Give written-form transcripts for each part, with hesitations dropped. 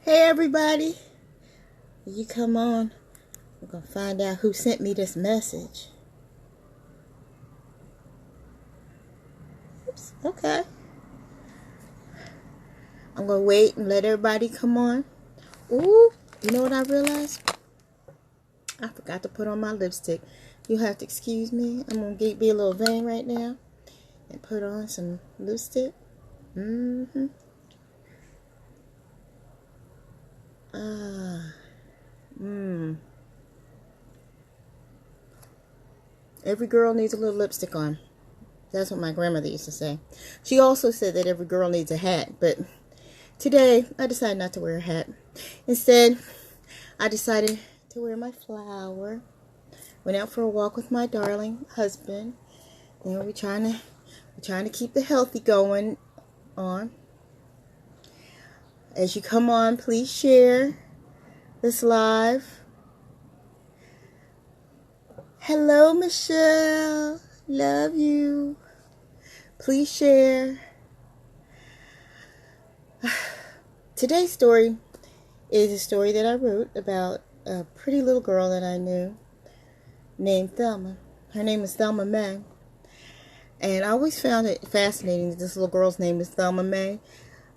Hey everybody, you come on. We're going to find out who sent me this message. Oops, okay. I'm going to wait and let everybody come on. Ooh, you know what I realized? I forgot to put on my lipstick. You'll have to excuse me. I'm going to be a little vain right now and put on some lipstick. Every girl needs a little lipstick on. That's what my grandmother used to say. She also said that every girl needs a hat, but today I decided not to wear a hat. Instead, I decided to wear my flower. Went out for a walk with my darling husband. You know, we're trying to keep the healthy going on. As you come on, please share this live. Hello, Michelle. Love you. Please share. Today's story is a story that I wrote about a pretty little girl that I knew named Thelma. Her name is Thelma May. And I always found it fascinating that this little girl's name is Thelma May,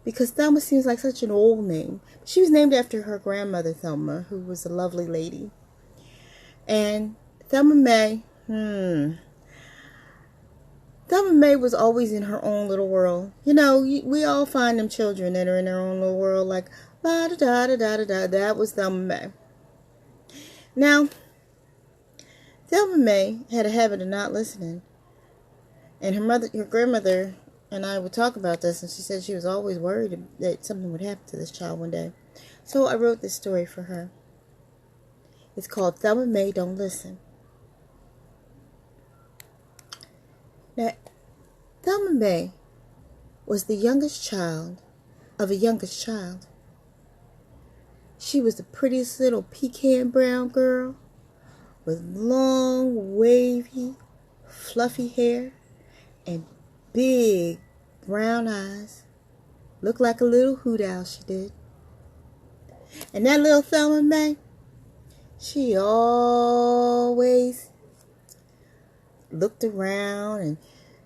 because Thelma seems like such an old name. She was named after her grandmother, Thelma, who was a lovely lady. And Thelma May, Thelma May was always in her own little world. You know, we all find them children that are in their own little world, like, la-da-da-da-da-da-da. That was Thelma May. Now, Thelma May had a habit of not listening. And her grandmother and I would talk about this, and she said she was always worried that something would happen to this child one day. So I wrote this story for her. It's called Thelma May Don't Listen. Now, Thelma May was the youngest child of a youngest child. She was the prettiest little pecan brown girl with long, wavy, fluffy hair and big brown eyes. Looked like a little hoot owl, she did. And that little Thelma May, she always looked around, and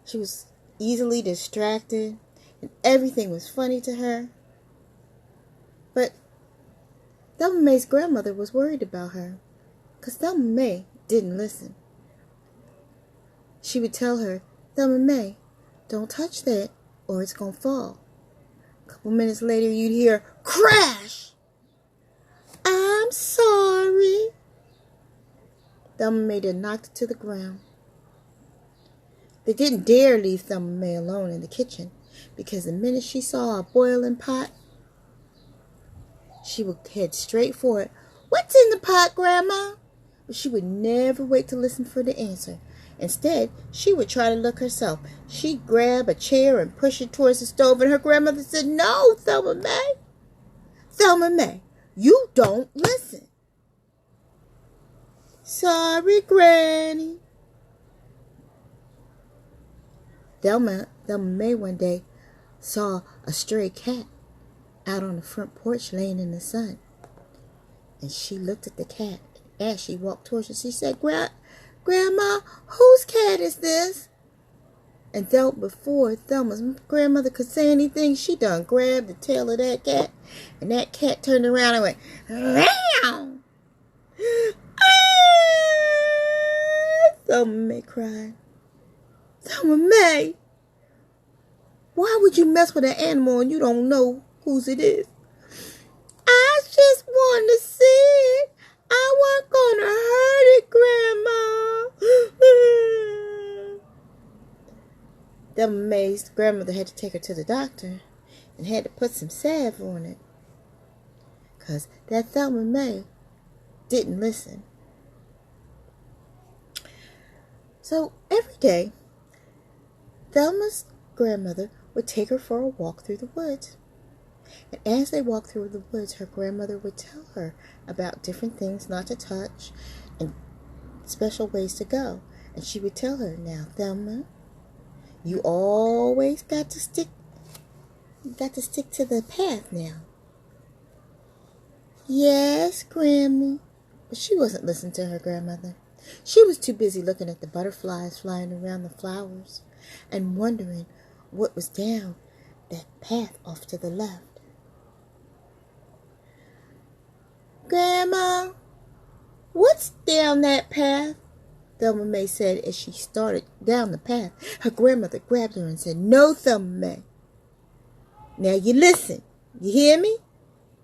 she was easily distracted, and everything was funny to her. But Thelma May's grandmother was worried about her, because Thelma May didn't listen. She would tell her, Thelma May, don't touch that or it's going to fall. A couple minutes later, you'd hear, crash! I'm sorry. Thelma May had knocked it to the ground. They didn't dare leave Thelma May alone in the kitchen, because the minute she saw a boiling pot, she would head straight for it. What's in the pot, Grandma? But she would never wait to listen for the answer. Instead, she would try to look herself. She'd grab a chair and push it towards the stove, and her grandmother said, No, Thelma May. Thelma May, you don't listen. Sorry, Granny. Thelma May one day saw a stray cat out on the front porch laying in the sun. And she looked at the cat. As she walked towards her, she said, Grandma, whose cat is this? And before Thelma's grandmother could say anything, she done grabbed the tail of that cat. And that cat turned around and went, Meow! Thelma May cried. Thelma May, why would you mess with an animal and you don't know whose it is? I just wanted to see it. I wasn't gonna hurt it, Grandma. Thelma May's grandmother had to take her to the doctor and had to put some salve on it, because that Thelma May didn't listen. So every day, Thelma's grandmother would take her for a walk through the woods. And as they walked through the woods, her grandmother would tell her about different things not to touch and special ways to go. And she would tell her, now, Thelma, you always got to stick to the path now. Yes, Grammy. But she wasn't listening to her grandmother. She was too busy looking at the butterflies flying around the flowers and wondering what was down that path off to the left. Grandma, what's down that path? Thelma May said as she started down the path. Her grandmother grabbed her and said, No, Thelma May. Now you listen. You hear me?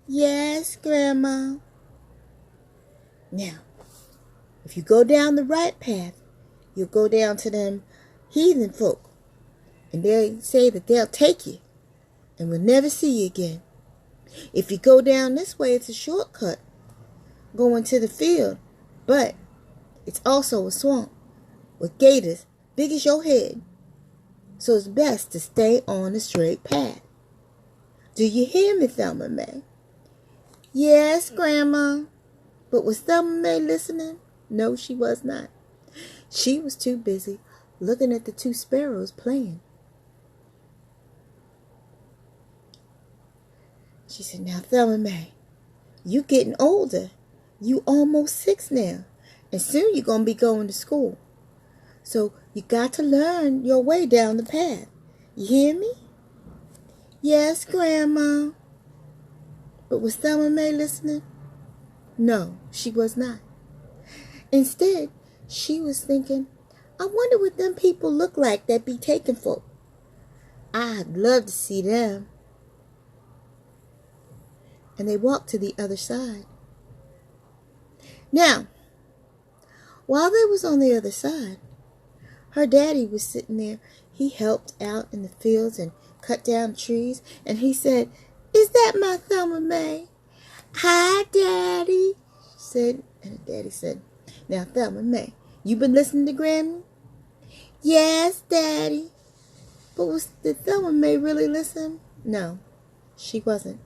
Yes, Grandma. Now, if you go down the right path, you'll go down to them heathen folk. And they say that they'll take you and will never see you again. If you go down this way, it's a shortcut going to the field. But it's also a swamp with gators big as your head. So it's best to stay on the straight path. Do you hear me, Thelma May? Yes, Grandma. But was Thelma May listening? No, she was not. She was too busy looking at the two sparrows playing. She said, Now, Thelma May, you getting older. You almost 6 now. And soon you're going to be going to school. So you got to learn your way down the path. You hear me? Yes, Grandma. But was Thelma May listening? No, she was not. Instead, she was thinking, I wonder what them people look like that be taking folk. I'd love to see them. And they walked to the other side. Now, while they was on the other side, her daddy was sitting there. He helped out in the fields and cut down trees. And he said, Is that my Thelma May? Hi, Daddy, said. And Daddy said, Now, Thelma May, you been listening to Grammy? Yes, Daddy. But did Thelma May really listen? No, she wasn't.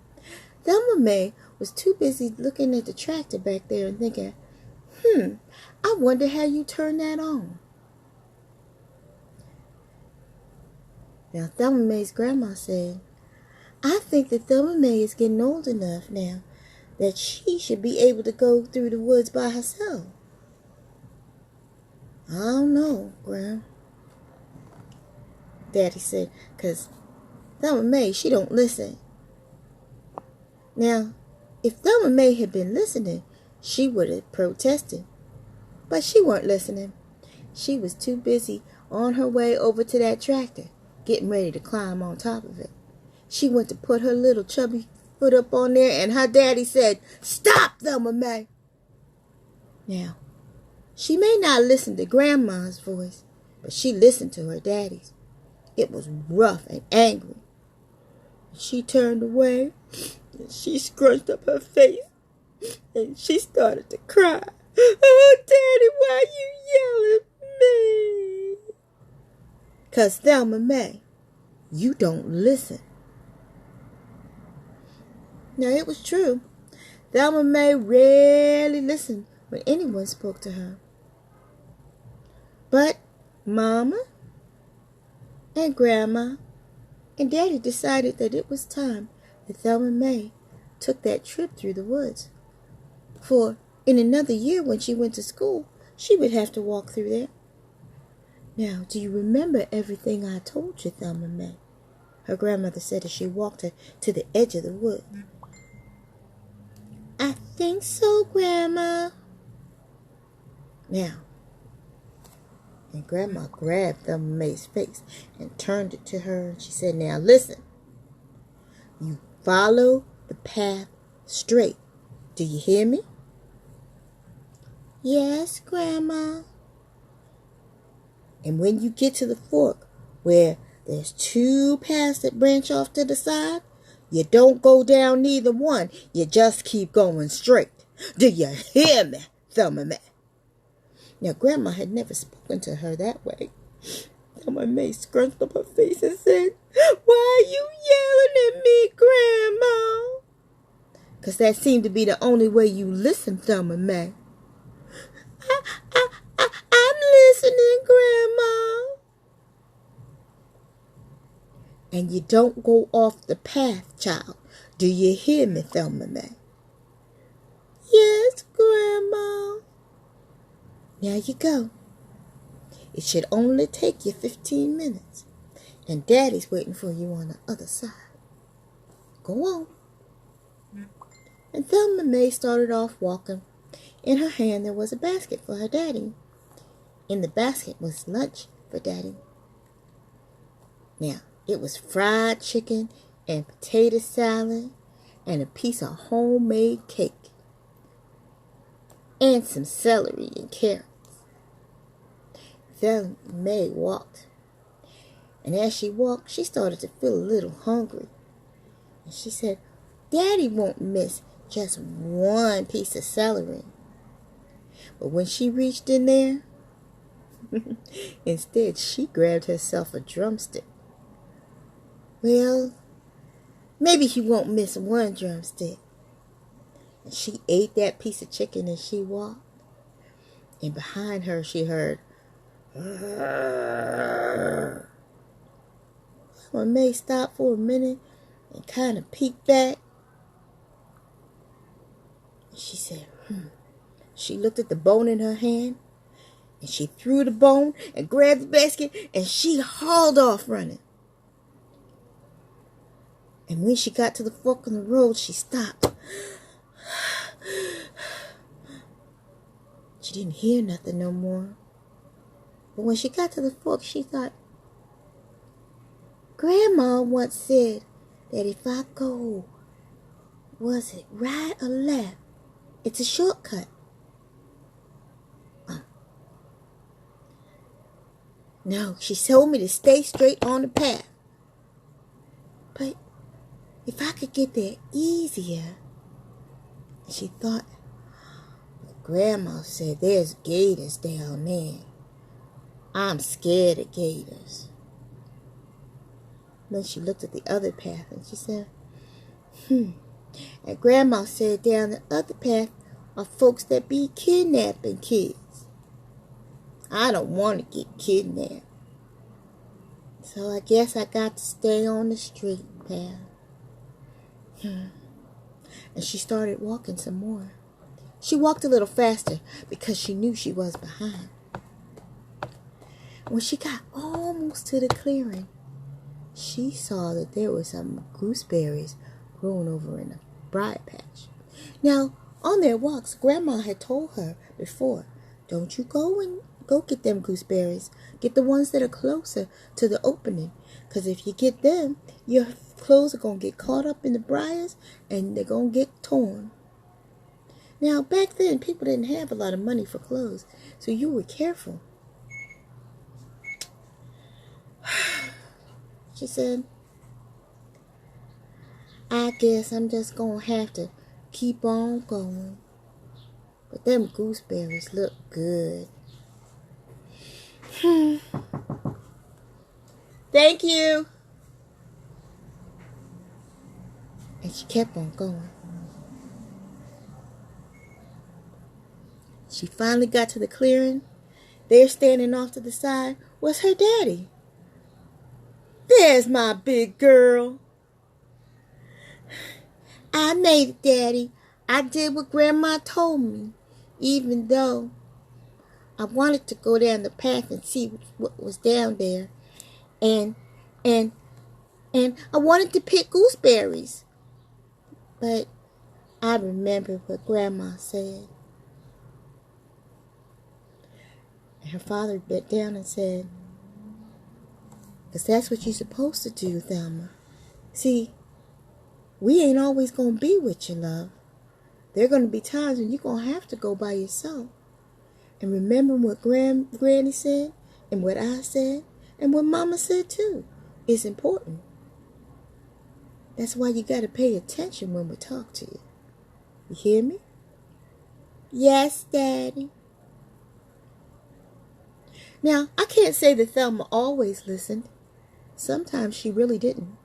Thelma May was too busy looking at the tractor back there and thinking, I wonder how you turn that on. Now, Thelma May's grandma said, I think that Thelma May is getting old enough now that she should be able to go through the woods by herself. I don't know, Gram. Daddy said, 'cause Thelma May, she don't listen. Now, if Thelma May had been listening, she would have protested. But she weren't listening. She was too busy on her way over to that tractor, getting ready to climb on top of it. She went to put her little chubby foot up on there, and her daddy said, Stop, Thelma May. Now, she may not listen to Grandma's voice, but she listened to her daddy's. It was rough and angry. She turned away, and she scrunched up her face, and she started to cry. Oh, Daddy, why you yelling at me? 'Cause Thelma May, you don't listen. Now, it was true. Thelma May rarely listened when anyone spoke to her. But Mama and Grandma and Daddy decided that it was time that Thelma May took that trip through the woods. For in another year when she went to school, she would have to walk through there. Now, do you remember everything I told you, Thelma May? Her grandmother said as she walked her to the edge of the wood. I think so, Grandma. Now, and Grandma grabbed Thelma May's face and turned it to her, and she said, Now listen, you follow the path straight. Do you hear me? Yes, Grandma. And when you get to the fork where there's 2 paths that branch off to the side, you don't go down neither one. You just keep going straight. Do you hear me, Thelma May? Now, Grandma had never spoken to her that way. Thelma May scrunched up her face and said, Why are you yelling at me, Grandma? 'Cause that seemed to be the only way you listen, Thelma May. I'm listening, Grandma. And you don't go off the path, child. Do you hear me, Thelma May? Now you go. It should only take you 15 minutes. And Daddy's waiting for you on the other side. Go on. And Thelma May started off walking. In her hand there was a basket for her daddy. In the basket was lunch for Daddy. Now, it was fried chicken and potato salad and a piece of homemade cake and some celery and carrots. Thelma May walked. And as she walked, she started to feel a little hungry. And she said, Daddy won't miss just one piece of celery. But when she reached in there, instead she grabbed herself a drumstick. Well, maybe he won't miss one drumstick. And she ate that piece of chicken as she walked. And behind her she heard, Thelma May stopped for a minute and kind of peeked back. And she said, She looked at the bone in her hand, and she threw the bone and grabbed the basket, and she hauled off running. And when she got to the fork in the road, she stopped. She didn't hear nothing no more. But when she got to the fork, she thought, Grandma once said that if I go, was it right or left? It's a shortcut. No, she told me to stay straight on the path. But if I could get there easier. She thought, Grandma said there's gators down there. I'm scared of gators. Then she looked at the other path and she said, And Grandma said down the other path are folks that be kidnapping kids. I don't want to get kidnapped. So I guess I got to stay on the straight path. And she started walking some more. She walked a little faster because she knew she was behind. When she got almost to the clearing, she saw that there were some gooseberries growing over in a briar patch. Now, on their walks, Grandma had told her before, don't you go get them gooseberries. Get the ones that are closer to the opening. Because if you get them, your clothes are going to get caught up in the briars and they're going to get torn. Now, back then, people didn't have a lot of money for clothes, so you were careful. She said, I guess I'm just going to have to keep on going. But them gooseberries look good. Thank you. And she kept on going. She finally got to the clearing. There, standing off to the side, was her daddy. There's my big girl. I made it, Daddy. I did what Grandma told me, even though I wanted to go down the path and see what was down there. And I wanted to pick gooseberries. But I remembered what Grandma said. And her father bent down and said, because that's what you're supposed to do, Thelma. See, we ain't always going to be with you, love. There are going to be times when you're going to have to go by yourself. And remember what Granny said, and what I said, and what Mama said too. It's important. That's why you got to pay attention when we talk to you. You hear me? Yes, Daddy. Now, I can't say that Thelma always listened. Sometimes she really didn't.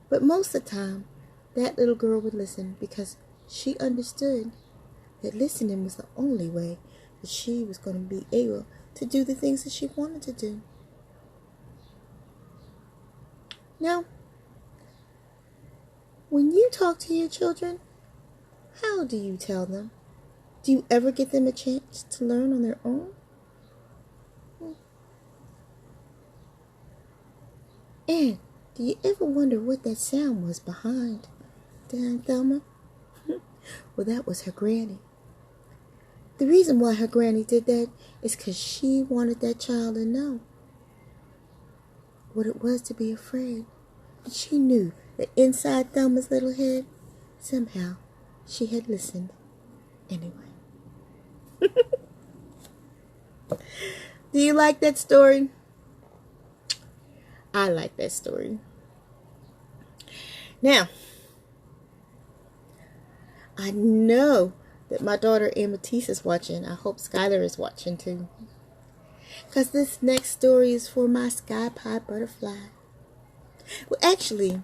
But most of the time, that little girl would listen because she understood that listening was the only way that she was going to be able to do the things that she wanted to do. Now, when you talk to your children, how do you tell them Do you ever get them a chance to learn on their own? And do you ever wonder what that sound was behind Aunt Thelma? Well, that was her granny. The reason why her granny did that is because she wanted that child to know what it was to be afraid. And she knew that inside Thelma's little head, somehow, she had listened anyway. Do you like that story? I like that story. Now, I know that my daughter Amethyst is watching. I hope Skylar is watching too. Because this next story is for my sky pie butterfly. Well, actually,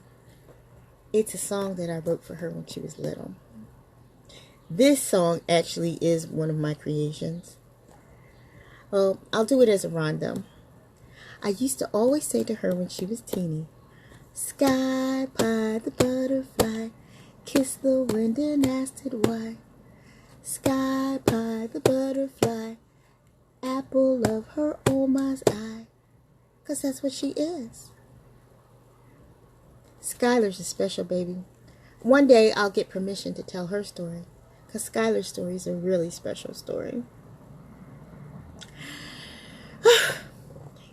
it's a song that I wrote for her when she was little. This song actually is one of my creations. Well, I'll do it as a rondo. I used to always say to her when she was teeny, "Sky pie the butterfly, kissed the wind and asked it why. Sky pie the butterfly, apple of her Oma's eye." 'Cause that's what she is. Skylar's a special baby. One day I'll get permission to tell her story. 'Cause Skylar's story is a really special story.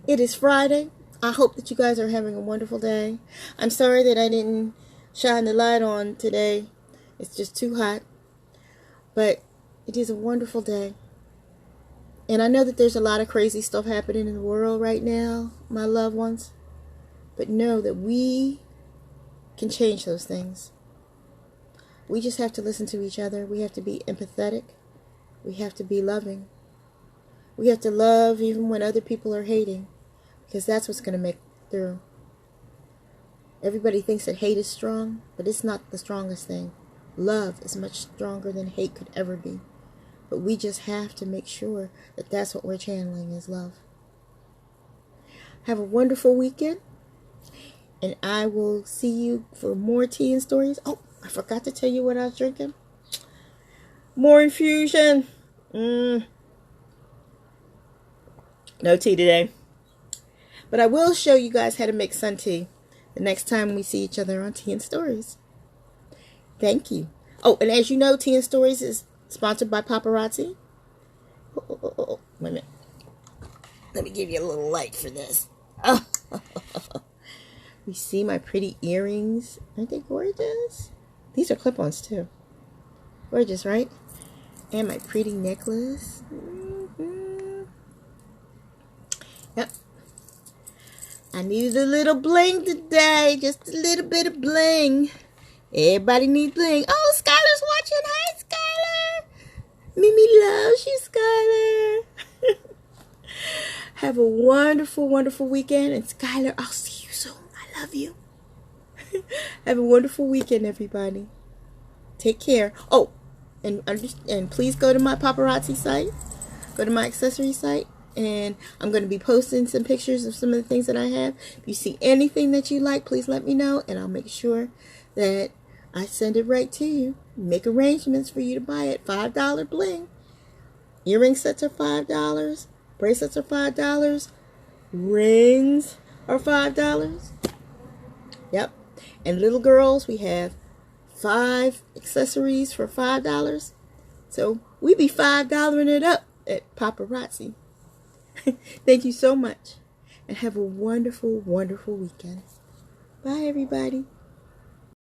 It is Friday. I hope that you guys are having a wonderful day. I'm sorry that I didn't shine the light on today. It's just too hot. But it is a wonderful day. And I know that there's a lot of crazy stuff happening in the world right now, my loved ones. But know that we can change those things. We just have to listen to each other. We have to be empathetic. We have to be loving. We have to love even when other people are hating. Because that's what's going to make it through. Everybody thinks that hate is strong, but it's not the strongest thing. Love is much stronger than hate could ever be. But we just have to make sure that that's what we're channeling is love. Have a wonderful weekend. And I will see you for more tea and stories. Oh, I forgot to tell you what I was drinking. More infusion. No tea today. But I will show you guys how to make sun tea the next time we see each other on Tea and Stories. Thank you. Oh, and as you know, Tea and Stories is sponsored by Paparazzi. Oh, wait a minute. Let me give you a little light for this. Oh. You see my pretty earrings? Aren't they gorgeous? These are clip-ons too. Gorgeous, right? And my pretty necklace. Yep. I needed a little bling today. Just a little bit of bling. Everybody needs bling. Oh, Skylar's watching. Hi, Skylar. Mimi loves you, Skylar. Have a wonderful, wonderful weekend. And Skylar, I'll see you soon. I love you. Have a wonderful weekend, everybody. Take care. Oh, and please go to my paparazzi site. Go to my accessory site. And I'm going to be posting some pictures of some of the things that I have. If you see anything that you like, please let me know. And I'll make sure that I send it right to you. Make arrangements for you to buy it. $5 bling. Earring sets are $5. Bracelets are $5. Rings are $5. Yep. And little girls, we have 5 accessories for $5. So we be $5 it up at Paparazzi. Thank you so much. And have a wonderful, wonderful weekend. Bye, everybody.